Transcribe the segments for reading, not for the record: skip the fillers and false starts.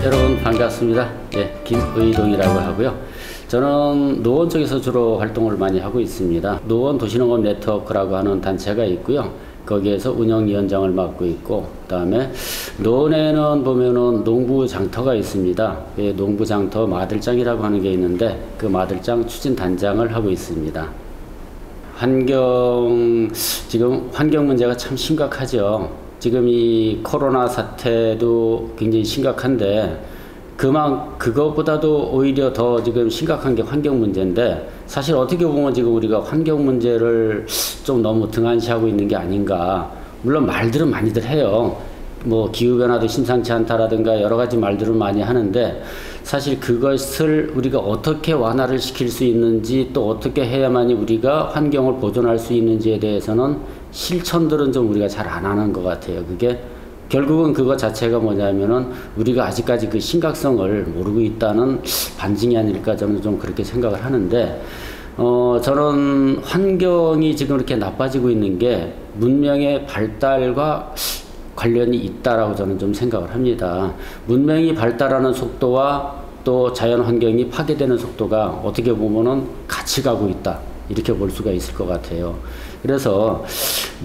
여러분 반갑습니다. 김의동이라고 하고요. 저는 노원 쪽에서 주로 활동을 많이 하고 있습니다. 노원 도시농업 네트워크라고 하는 단체가 있고요. 거기에서 운영위원장을 맡고 있고, 그 다음에 노원에는 보면은 농부 장터가 있습니다. 농부 장터 마들장이라고 하는 게 있는데 그 마들장 추진단장을 하고 있습니다. 지금 환경 문제가 참 심각하죠. 지금 이 코로나 사태도 굉장히 심각한데 그것보다도 오히려 더 지금 심각한 게 환경 문제인데, 사실 어떻게 보면 지금 우리가 환경 문제를 좀 너무 등한시하고 있는 게 아닌가. 물론 말들은 많이들 해요. 뭐 기후변화도 심상치 않다라든가 여러 가지 말들을 많이 하는데, 사실 그것을 우리가 어떻게 완화를 시킬 수 있는지, 또 어떻게 해야만이 우리가 환경을 보존할 수 있는지에 대해서는 실천들은 좀 우리가 잘 안 하는 것 같아요. 그게 결국은 그거 자체가 뭐냐면은 우리가 아직까지 그 심각성을 모르고 있다는 반증이 아닐까, 저는 좀 그렇게 생각을 하는데, 저는 환경이 지금 이렇게 나빠지고 있는 게 문명의 발달과 관련이 있다라고 저는 좀 생각을 합니다. 문명이 발달하는 속도와 또 자연 환경이 파괴되는 속도가 어떻게 보면은 같이 가고 있다, 이렇게 볼 수가 있을 것 같아요. 그래서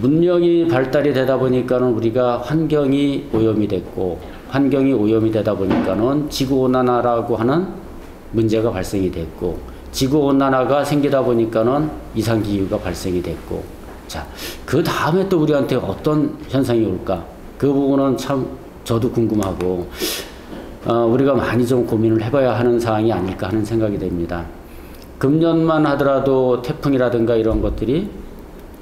문명이 발달이 되다 보니까는 우리가 환경이 오염이 됐고, 환경이 오염이 되다 보니까는 지구온난화라고 하는 문제가 발생이 됐고, 지구온난화가 생기다 보니까는 이상기후가 발생이 됐고, 자, 그 다음에 또 우리한테 어떤 현상이 올까? 그 부분은 참 저도 궁금하고, 우리가 많이 좀 고민을 해봐야 하는 사항이 아닐까 하는 생각이 됩니다. 금년만 하더라도 태풍이라든가 이런 것들이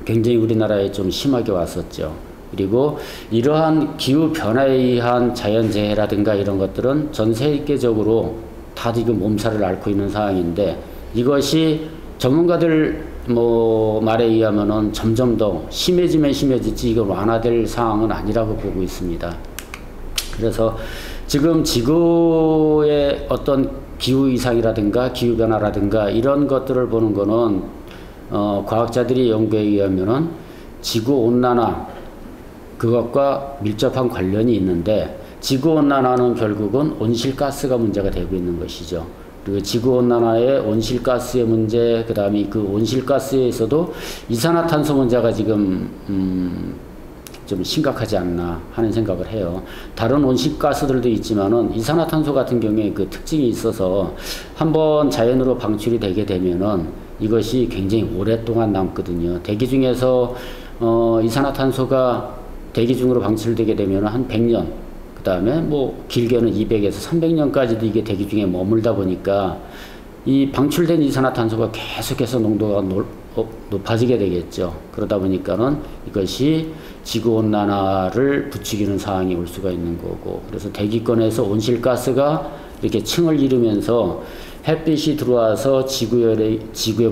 굉장히 우리나라에 좀 심하게 왔었죠. 그리고 이러한 기후변화에 의한 자연재해라든가 이런 것들은 전 세계적으로 다 지금 몸살을 앓고 있는 상황인데, 이것이 전문가들 말에 의하면은 점점 더 심해지면 심해지지 이거 완화될 상황은 아니라고 보고 있습니다. 그래서 지금 지구의 어떤 기후 이상이라든가 기후 변화라든가 이런 것들을 보는 거는 과학자들이 연구에 의하면은 지구 온난화 그것과 밀접한 관련이 있는데, 지구 온난화는 결국은 온실가스가 문제가 되고 있는 것이죠. 그리고 지구 온난화의 온실가스의 문제, 그 다음에 그 온실가스에서도 이산화탄소 문제가 지금 좀 심각하지 않나 하는 생각을 해요. 다른 온실가스들도 있지만은 이산화탄소 같은 경우에 그 특징이 있어서 한번 자연으로 방출이 되게 되면은 이것이 굉장히 오랫동안 남거든요. 대기 중에서 이산화탄소가 대기 중으로 방출되게 되면 한 100년, 그 다음에 길게는 200에서 300년까지도 이게 대기 중에 머물다 보니까 이 방출된 이산화탄소가 계속해서 농도가 높아지게 되겠죠. 그러다 보니까는 이것이 지구온난화를 부추기는 상황이 올 수가 있는 거고, 그래서 대기권에서 온실가스가 이렇게 층을 이루면서 햇빛이 들어와서 지구에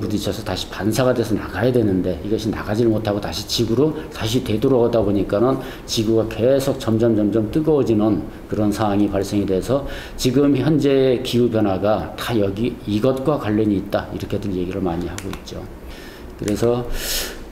부딪혀서 다시 반사가 돼서 나가야 되는데, 이것이 나가지를 못하고 다시 지구로 다시 되돌아오다 보니까는 지구가 계속 점점 뜨거워지는 그런 상황이 발생이 돼서 지금 현재의 기후변화가 다 이것과 관련이 있다, 이렇게들 얘기를 많이 하고 있죠. 그래서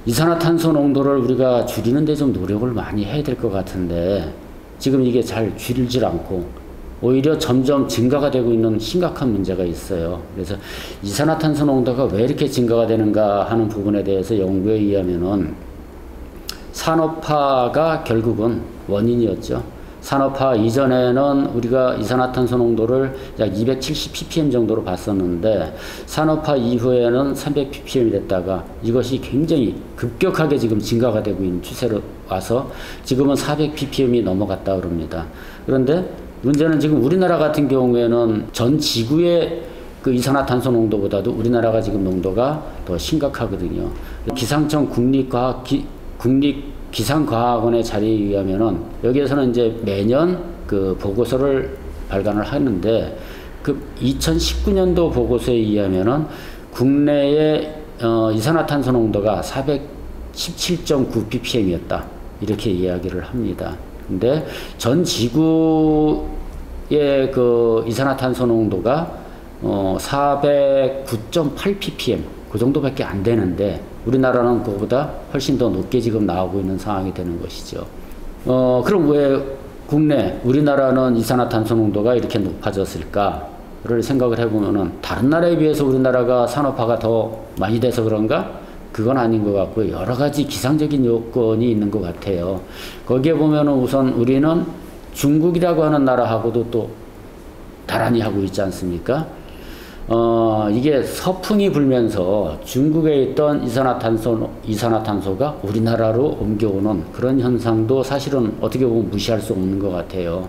이산화탄소 농도를 우리가 줄이는 데 좀 노력을 많이 해야 될 것 같은데, 지금 이게 잘 줄이질 않고 오히려 점점 증가가 되고 있는 심각한 문제가 있어요. 그래서 이산화탄소 농도가 왜 이렇게 증가가 되는가 하는 부분에 대해서 연구에 의하면은 산업화가 결국은 원인이었죠. 산업화 이전에는 우리가 이산화탄소 농도를 약 270ppm 정도로 봤었는데, 산업화 이후에는 300ppm이 됐다가 이것이 굉장히 급격하게 지금 증가가 되고 있는 추세로 와서 지금은 400ppm이 넘어갔다 그럽니다. 그런데 문제는 지금 우리나라 같은 경우에는 전 지구의 그 이산화탄소 농도보다도 우리나라가 지금 농도가 더 심각하거든요. 기상청 국립기상과학원의 자료에 의하면은 여기에서는 이제 매년 그 보고서를 발간을 하는데, 그 2019년도 보고서에 의하면은 국내의 이산화탄소 농도가 417.9ppm이었다, 이렇게 이야기를 합니다. 근데 전 지구의 그 이산화탄소 농도가 409.8ppm 그 정도밖에 안 되는데, 우리나라는 그거보다 훨씬 더 높게 지금 나오고 있는 상황이 되는 것이죠. 그럼 왜 국내 우리나라는 이산화탄소 농도가 이렇게 높아졌을까를 생각을 해보면은 다른 나라에 비해서 우리나라가 산업화가 더 많이 돼서 그런가? 그건 아닌 것 같고요. 여러 가지 기상적인 요건이 있는 것 같아요. 거기에 보면은 우선 우리는 중국이라고 하는 나라하고도 또 나란히 하고 있지 않습니까? 이게 서풍이 불면서 중국에 있던 이산화탄소가 우리나라로 옮겨오는 그런 현상도 사실은 어떻게 보면 무시할 수 없는 것 같아요.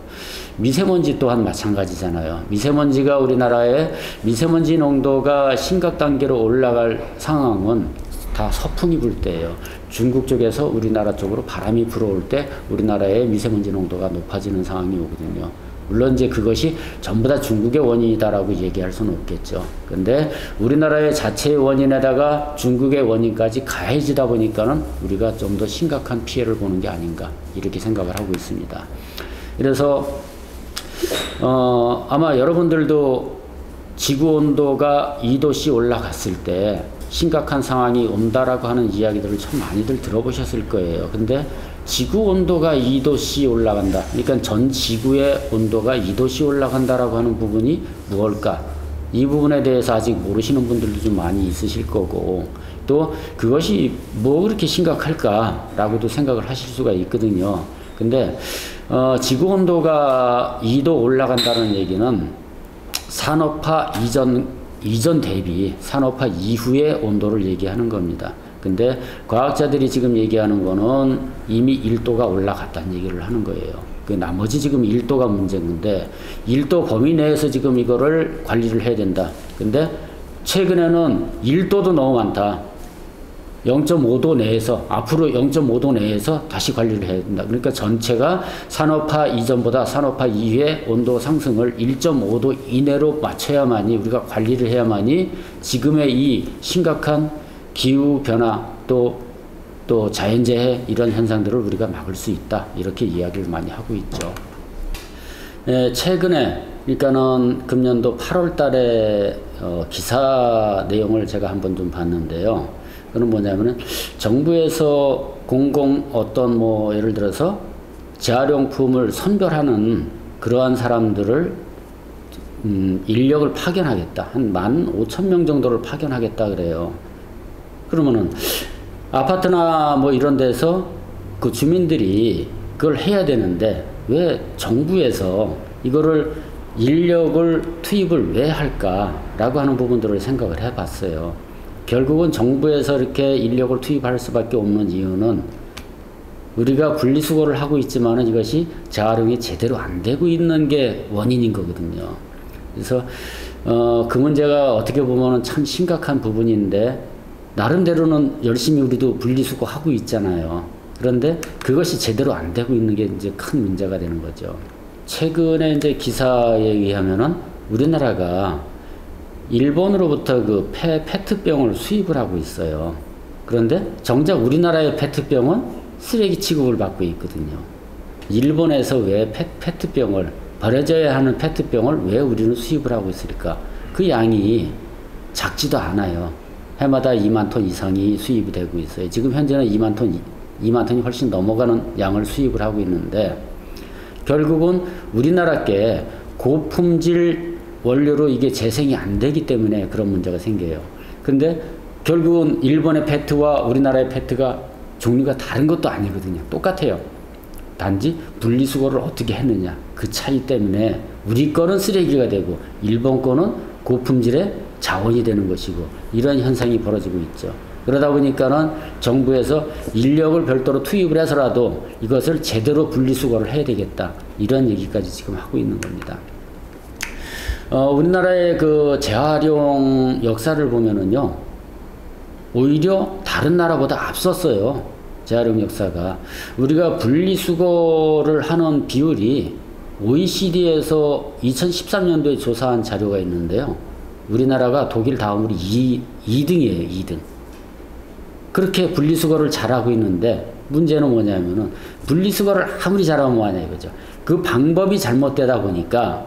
미세먼지 또한 마찬가지잖아요. 미세먼지가 우리나라의 미세먼지 농도가 심각 단계로 올라갈 상황은 다 서풍이 불 때예요. 중국 쪽에서 우리나라 쪽으로 바람이 불어올 때 우리나라의 미세먼지 농도가 높아지는 상황이 오거든요. 물론 이제 그것이 전부 다 중국의 원인이다라고 얘기할 수는 없겠죠. 근데 우리나라의 자체의 원인에다가 중국의 원인까지 가해지다 보니까는 우리가 좀 더 심각한 피해를 보는 게 아닌가 이렇게 생각을 하고 있습니다. 그래서 아마 여러분들도 지구 온도가 2도씨 올라갔을 때 심각한 상황이 온다라고 하는 이야기들을 참 많이들 들어보셨을 거예요. 근데 지구 온도가 2도씨 올라간다. 그러니까 전 지구의 온도가 2도씨 올라간다라고 하는 부분이 무엇일까? 이 부분에 대해서 아직 모르시는 분들도 좀 많이 있으실 거고, 또 그것이 뭐 그렇게 심각할까라고도 생각을 하실 수가 있거든요. 근데 지구 온도가 2도 올라간다는 얘기는 산업화 이전 대비 산업화 이후의 온도를 얘기하는 겁니다. 근데 과학자들이 지금 얘기하는 거는 이미 1도가 올라갔다는 얘기를 하는 거예요. 그 나머지 지금 1도가 문제인 건데 1도 범위 내에서 지금 이거를 관리를 해야 된다. 근데 최근에는 1도도 너무 많다. 0.5도 내에서 앞으로 0.5도 내에서 다시 관리를 해야 된다. 그러니까 전체가 산업화 이전보다 산업화 이후의 온도 상승을 1.5도 이내로 맞춰야만이 우리가 관리를 해야만이 지금의 이 심각한 기후 변화 또 자연재해 이런 현상들을 우리가 막을 수 있다. 이렇게 이야기를 많이 하고 있죠. 최근에 그러니까는 금년도 8월 달에 기사 내용을 제가 한번 좀 봤는데요. 그건 뭐냐면은 정부에서 어떤 뭐 예를 들어서 재활용품을 선별하는 그러한 사람들을 인력을 파견하겠다. 한 15,000명 정도를 파견하겠다 그래요. 그러면은 아파트나 뭐 이런 데서 그 주민들이 그걸 해야 되는데 왜 정부에서 이거를 인력을 투입을 왜 할까라고 하는 부분들을 생각을 해봤어요. 결국은 정부에서 이렇게 인력을 투입할 수밖에 없는 이유는 우리가 분리수거를 하고 있지만은 이것이 재활용이 제대로 안 되고 있는 게 원인인 거거든요. 그래서 그 문제가 어떻게 보면은 참 심각한 부분인데 나름대로는 열심히 우리도 분리수거 하고 있잖아요. 그런데 그것이 제대로 안 되고 있는 게 이제 큰 문제가 되는 거죠. 최근에 이제 기사에 의하면은 우리나라가 일본으로부터 그 페트병을 수입을 하고 있어요. 그런데 정작 우리나라의 페트병은 쓰레기 취급을 받고 있거든요. 일본에서 왜 페트병을 버려져야 하는 페트병을 왜 우리는 수입을 하고 있을까? 그 양이 작지도 않아요. 해마다 2만 톤 이상이 수입이 되고 있어요. 지금 현재는 2만 톤이 훨씬 넘어가는 양을 수입을 하고 있는데 결국은 우리나라께 고품질 원료로 이게 재생이 안 되기 때문에 그런 문제가 생겨요. 근데 결국은 일본의 페트와 우리나라의 페트가 종류가 다른 것도 아니거든요. 똑같아요. 단지 분리수거를 어떻게 했느냐 그 차이 때문에 우리 거는 쓰레기가 되고 일본 거는 고품질의 자원이 되는 것이고 이런 현상이 벌어지고 있죠. 그러다 보니까는 정부에서 인력을 별도로 투입을 해서라도 이것을 제대로 분리수거를 해야 되겠다. 이런 얘기까지 지금 하고 있는 겁니다. 우리나라의 그 재활용 역사를 보면은요, 오히려 다른 나라보다 앞섰어요. 재활용 역사가. 우리가 분리수거를 하는 비율이 OECD에서 2013년도에 조사한 자료가 있는데요. 우리나라가 독일 다음으로 2등이에요, 2등. 그렇게 분리수거를 잘하고 있는데 문제는 뭐냐면은 분리수거를 아무리 잘하면 뭐하냐 이거죠. 그 방법이 잘못되다 보니까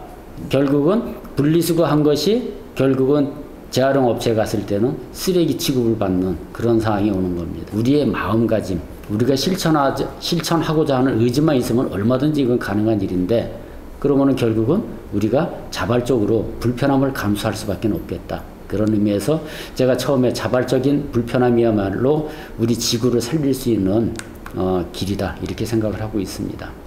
결국은 분리수거한 것이 결국은 재활용 업체에 갔을 때는 쓰레기 취급을 받는 그런 상황이 오는 겁니다. 우리의 마음가짐, 우리가 실천하고자 하는 의지만 있으면 얼마든지 이건 가능한 일인데, 그러면은 결국은 우리가 자발적으로 불편함을 감수할 수밖에 없겠다. 그런 의미에서 제가 처음에 자발적인 불편함이야말로 우리 지구를 살릴 수 있는 길이다, 이렇게 생각을 하고 있습니다.